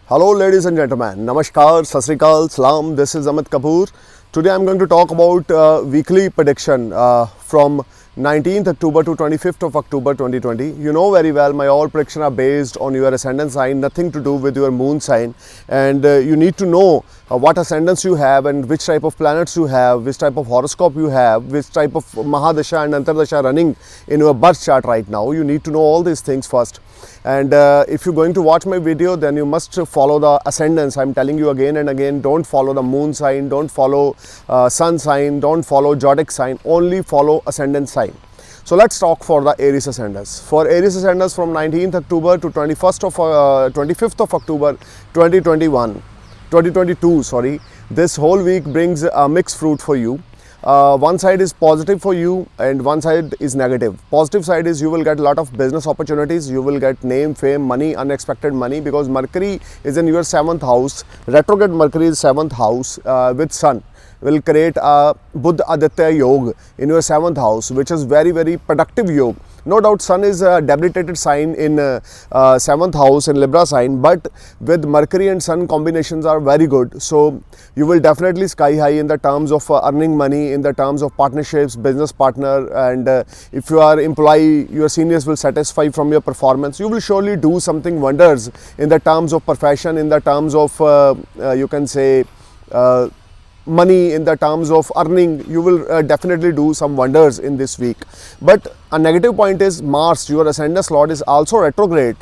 Hello ladies and gentlemen, Namaskar, Sat Sri Akal, Salam, this is Amit Kapoor. Today I am going to talk about weekly prediction from 19th October to 25th of October 2020. You know very well my all predictions are based on your ascendant sign, nothing to do with your moon sign, and you need to know what ascendants you have and which type of planets you have, which type of horoscope you have, which type of Mahadasha and Antardasha running in your birth chart right now. You need to know all these things first. And if you're going to watch my video, then you must follow the ascendants. I'm telling you again and again, don't follow the moon sign, don't follow sun sign, don't follow zodiac sign, only follow ascendant sign. So let's talk for the Aries ascendants. For Aries ascendants from 19th October to 25th of October 2022, sorry, this whole week brings a mixed fruit for you. One side is positive for you and one side is negative. Positive side is you will get a lot of business opportunities, you will get name, fame, money, unexpected money, because Mercury is in your 7th house. Retrograde Mercury is 7th house with Sun will create a Buddha Aditya Yoga in your 7th house, which is very, very productive yoga. No doubt Sun is a debilitated sign in 7th house in Libra sign, but with Mercury and Sun combinations are very good. So you will definitely sky high in the terms of earning money, in the terms of partnerships, business partner, and if you are employee, your seniors will satisfy from your performance. You will surely do something wonders in the terms of profession, in the terms of you can say money, in the terms of earning. You will definitely do some wonders in this week. But a negative point is Mars, your ascendant lord, is also retrograde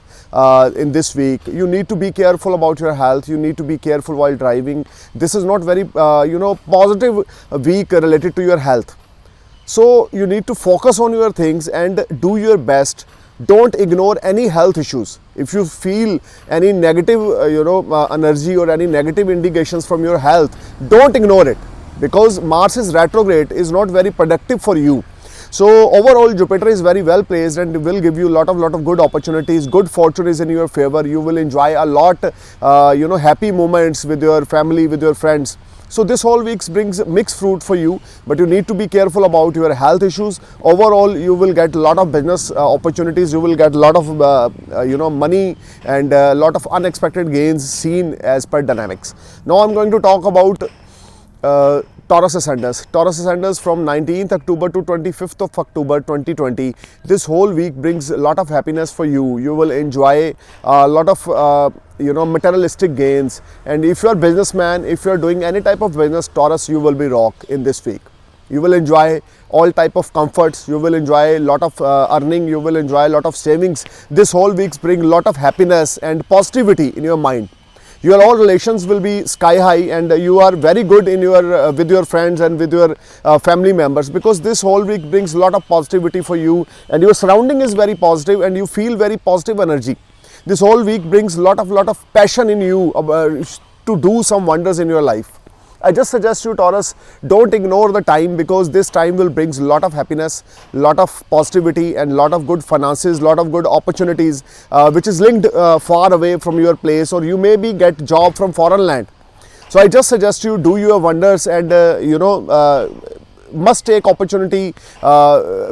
in this week. You need to be careful about your health, you need to be careful while driving. This is not very positive week related to your health. So you need to focus on your things and do your best. Don't ignore any health issues. If you feel any negative energy or any negative indications from your health, don't ignore it, because Mars's retrograde is not very productive for you. So overall Jupiter is very well placed and will give you a lot of good opportunities. Good fortune is in your favor. You will enjoy a lot happy moments with your family, with your friends. So this whole week brings mixed fruit for you, but you need to be careful about your health issues. Overall, you will get a lot of business opportunities. You will get a lot of money and a lot of unexpected gains seen as per dynamics. Now I'm going to talk about Taurus ascendants. Taurus ascendants from 19th October to 25th of October 2020. This whole week brings a lot of happiness for you. You will enjoy a lot of materialistic gains, and if you are businessman, if you are doing any type of business, Taurus, you will be rock in this week. You will enjoy all type of comforts, you will enjoy a lot of earning, you will enjoy a lot of savings. This whole week bring a lot of happiness and positivity in your mind. Your all relations will be sky high, and you are very good in your with your friends and with your family members, because this whole week brings a lot of positivity for you, and your surrounding is very positive and you feel very positive energy. This whole week brings a lot of passion in you to do some wonders in your life. I just suggest you, Taurus, don't ignore the time, because this time will bring a lot of happiness, lot of positivity and lot of good finances, lot of good opportunities which is linked far away from your place, or you maybe get job from foreign land. So I just suggest you do your wonders and must take opportunity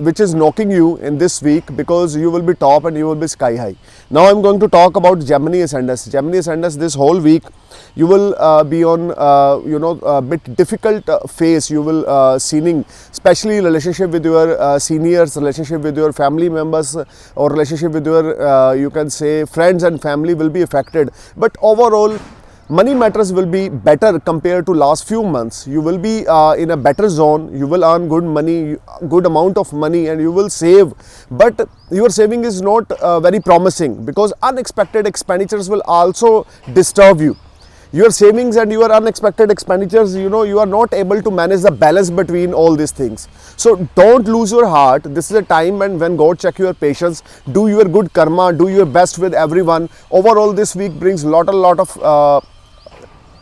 which is knocking you in this week, because you will be top and you will be sky high. Now I'm going to talk about Gemini ascendants. Gemini ascendants, this whole week you will be on a bit difficult phase. You will seeing especially relationship with your seniors, relationship with your family members, or relationship with your you can say friends and family will be affected. But overall money matters will be better compared to last few months. You will be in a better zone. You will earn good money, good amount of money, and you will save. But your saving is not very promising, because unexpected expenditures will also disturb you. Your savings and your unexpected expenditures, you are not able to manage the balance between all these things. So don't lose your heart. This is a time when God check your patience. Do your good karma, do your best with everyone. Overall this week brings a lot of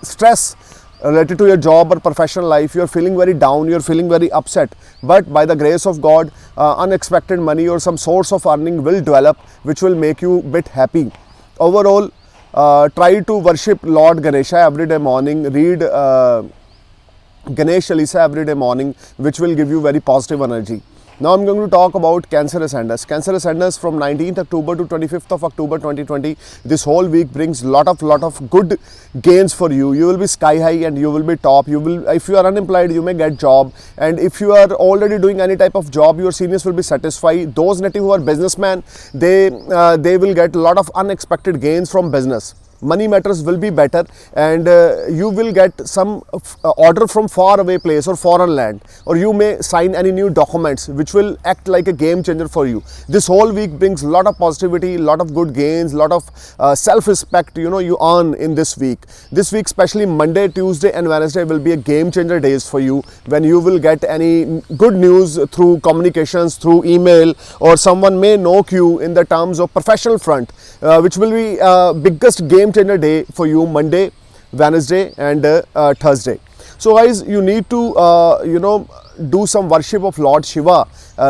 stress related to your job or professional life. You are feeling very down, you are feeling very upset, but by the grace of God, unexpected money or some source of earning will develop, which will make you a bit happy. Overall, try to worship Lord Ganesha every day morning, read Ganesh Chalisa every day morning, which will give you very positive energy. Now I'm going to talk about Cancer Ascendants. Cancer Ascendants from 19th October to 25th of October 2020. This whole week brings lot of good gains for you. You will be sky high and you will be top. You will, if you are unemployed, you may get job, and if you are already doing any type of job, your seniors will be satisfied. Those native who are businessmen, they will get a lot of unexpected gains from business. Money matters will be better, and you will get some order from far away place or foreign land, or you may sign any new documents which will act like a game changer for you. This whole week brings a lot of positivity, lot of good gains, lot of self-respect, you know, you earn in this week. This week, especially Monday, Tuesday and Wednesday, will be a game changer days for you, when you will get any good news through communications, through email, or someone may knock you in the terms of professional front, which will be biggest game changer day for you, Monday, Wednesday and Thursday. So guys, you need to do some worship of Lord Shiva,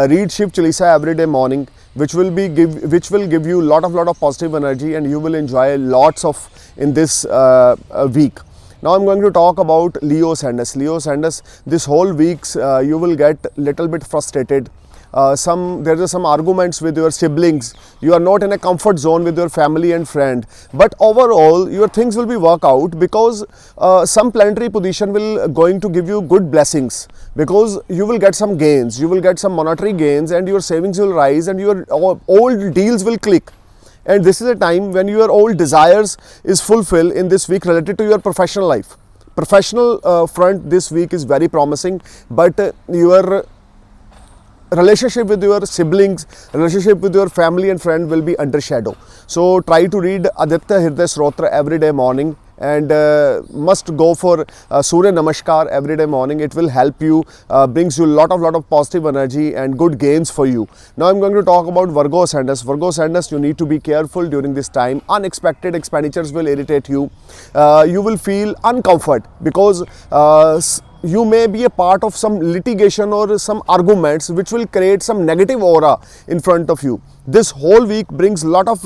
read Shiv Chalisa every day morning, which will give you lot of positive energy, and you will enjoy lots of in this week. Now I'm going to talk about Leo Ascendants. Leo Ascendants, this whole weeks you will get little bit frustrated. There are some arguments with your siblings. You are not in a comfort zone with your family and friend, but overall your things will be work out, because some planetary position will going to give you good blessings, because you will get some gains, you will get some monetary gains, and your savings will rise, and your old deals will click. And this is a time when your old desires is fulfilled in this week related to your professional life. Professional front this week is very promising, but your relationship with your siblings, relationship with your family and friend will be under shadow. So try to read Aditya Hriday Stotra every day morning, and must go for Surya Namaskar every day morning. It will help you, brings you lot of positive energy and good gains for you. Now I'm going to talk about Virgo Ascendants. Virgo Ascendants, you need to be careful during this time. Unexpected expenditures will irritate you. You will feel uncomfort, because you may be a part of some litigation or some arguments which will create some negative aura in front of you. This whole week brings lot of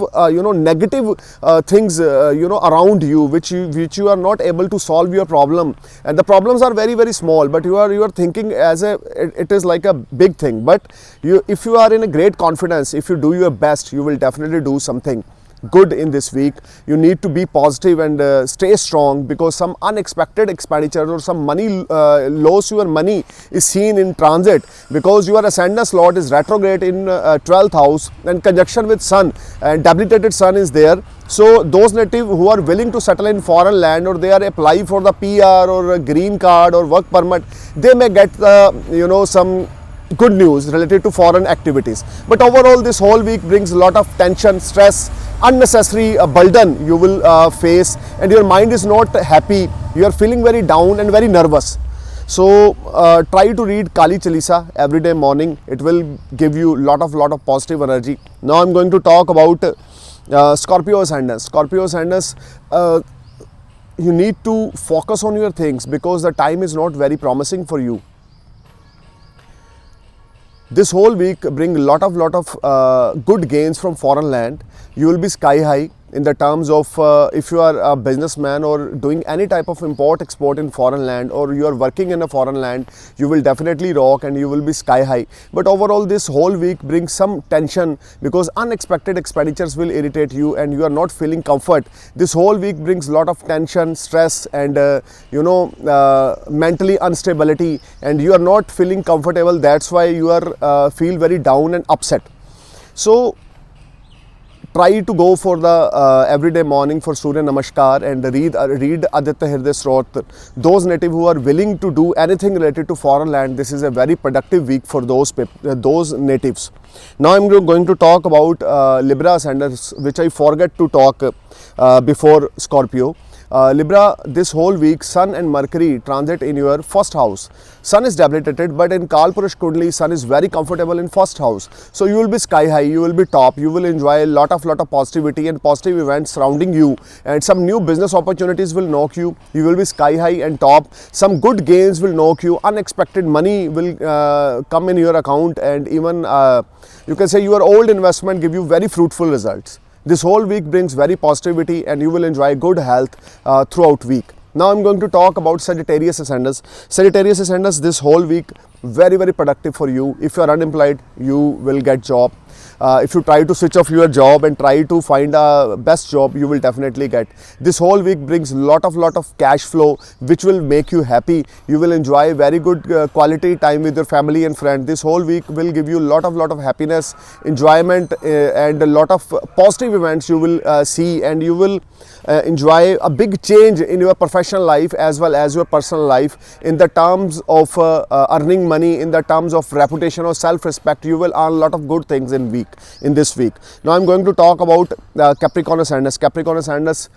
negative things around you, which you are not able to solve your problem, and the problems are very small, but you are thinking as it is like a big thing. But if you are in a great confidence, if you do your best, you will definitely do something good in this week. You need to be positive and stay strong, because some unexpected expenditure or some money loss, your money is seen in transit, because your ascendant Lord is retrograde in 12th house and conjunction with Sun, and debilitated Sun is there. So those native who are willing to settle in foreign land, or they are apply for the PR or a green card or work permit, they may get some good news related to foreign activities. But overall, this whole week brings a lot of tension, stress, unnecessary burden you will face, and your mind is not happy. You are feeling very down and very nervous. So try to read Kali Chalisa every day morning. It will give you lot of positive energy. Now I'm going to talk about Scorpio Ascendants. Scorpio Ascendants, you need to focus on your things, because the time is not very promising for you. This whole week bring lot of good gains from foreign land. You will be sky high in the terms of if you are a businessman or doing any type of import-export in foreign land, or you are working in a foreign land, you will definitely rock and you will be sky high. But overall, this whole week brings some tension, because unexpected expenditures will irritate you and you are not feeling comfort. This whole week brings lot of tension, stress, and mentally instability, and you are not feeling comfortable. That's why you are feel very down and upset. So try to go for the everyday morning for Surya Namaskar and read Aditya Hriday Stotra. Those native who are willing to do anything related to foreign land, this is a very productive week for those natives. Now I'm going to talk about Libra Ascendants, which I forget to talk before Scorpio. Libra, this whole week, Sun and Mercury transit in your first house. Sun is debilitated, but in Kalpurush Kundali, Sun is very comfortable in first house. So you will be sky high, you will be top, you will enjoy a lot of positivity and positive events surrounding you, and some new business opportunities will knock you. You will be sky high and top. Some good gains will knock you. Unexpected money will come in your account, and even you can say your old investment give you very fruitful results. This whole week brings very positivity, and you will enjoy good health throughout week. Now I'm going to talk about Sagittarius Ascendants. Sagittarius Ascendants, this whole week very productive for you. If you are unemployed, you will get job. If you try to switch off your job and try to find a best job, you will definitely get. This whole week brings lot of cash flow, which will make you happy. You will enjoy very good quality time with your family and friends. This whole week will give you lot of happiness, enjoyment, and a lot of positive events you will see, and you will enjoy a big change in your professional life as well as your personal life. In the terms of earning money, in the terms of reputation or self-respect, you will earn a lot of good things in this week. Now I'm going to talk about Capricorn Ascendants. Capricorn Ascendants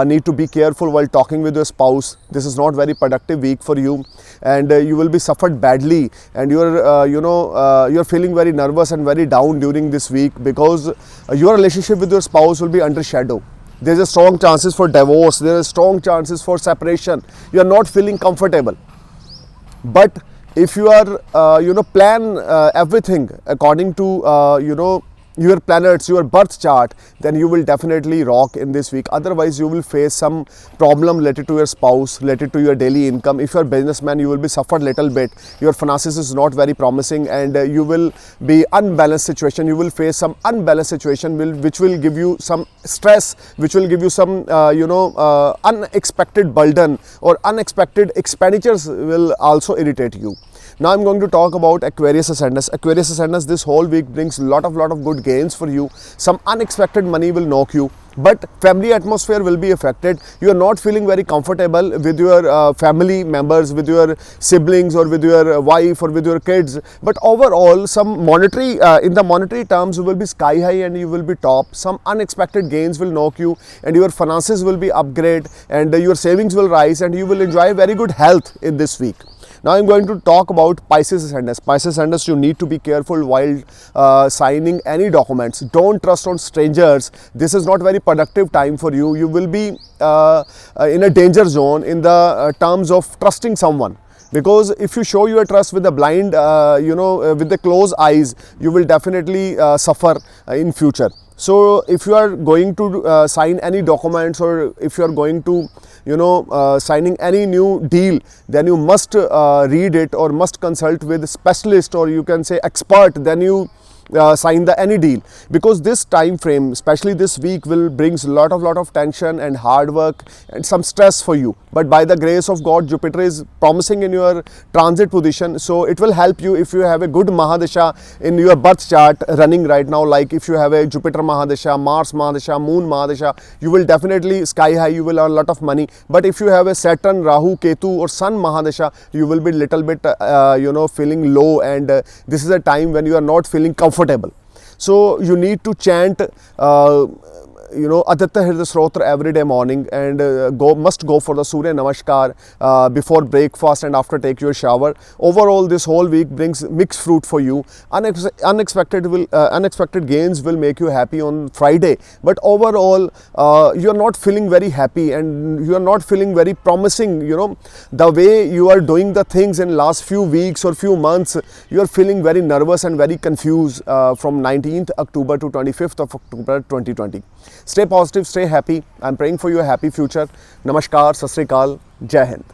need to be careful while talking with your spouse. This is not very productive week for you, and you will be suffered badly, and you're feeling very nervous and very down during this week because your relationship with your spouse will be under shadow. There's a strong chances for divorce. There are strong chances for separation. You are not feeling comfortable. But if you are, plan everything according to, your planets, your birth chart, then you will definitely rock in this week. Otherwise, you will face some problem related to your spouse, related to your daily income. If you are a businessman, you will be suffered little bit. Your finances is not very promising, and you will be unbalanced situation. You will face some unbalanced situation which will give you some stress, which will give you some, unexpected burden, or unexpected expenditures will also irritate you. Now I'm going to talk about Aquarius Ascendants. Aquarius Ascendants, this whole week brings lot of good gains for you. Some unexpected money will knock you, but family atmosphere will be affected. You are not feeling very comfortable with your family members, with your siblings, or with your wife, or with your kids. But overall, some monetary, in the monetary terms, you will be sky high and you will be top. Some unexpected gains will knock you, and your finances will be upgrade, and your savings will rise, and you will enjoy very good health in this week. Now I'm going to talk about Pisces Ascendants. Pisces Ascendants, you need to be careful while signing any documents. Don't trust on strangers. This is not very productive time for you. You will be in a danger zone in the terms of trusting someone. Because if you show your trust with the blind, with the closed eyes, you will definitely suffer in future. So if you are going to sign any documents, or if you are going to signing any new deal, then you must read it, or must consult with a specialist, or you can say expert, then you sign any deal. Because this time frame, especially this week, will brings lot of tension and hard work and some stress for you. But by the grace of God, Jupiter is promising in your transit position, so it will help you if you have a good Mahadasha in your birth chart running right now. Like if you have a Jupiter Mahadasha, Mars Mahadasha, Moon Mahadasha, you will definitely sky high, you will earn a lot of money. But if you have a Saturn, Rahu, Ketu, or Sun Mahadasha, you will be little bit feeling low, and this is a time when you are not feeling comfortable. So you need to chant Aditya Hridaya Stotra every day morning, and must go for the Surya Namaskar before breakfast and after take your shower. Overall, this whole week brings mixed fruit for you. Unexpected gains will make you happy on Friday, but overall you are not feeling very happy, and you are not feeling very promising. The way you are doing the things in last few weeks or few months, you are feeling very nervous and very confused from 19th October to 25th of October 2020. Stay positive, stay happy. I'm praying for your happy future. Namaskar, Sat Sri Akal, Jai Hind.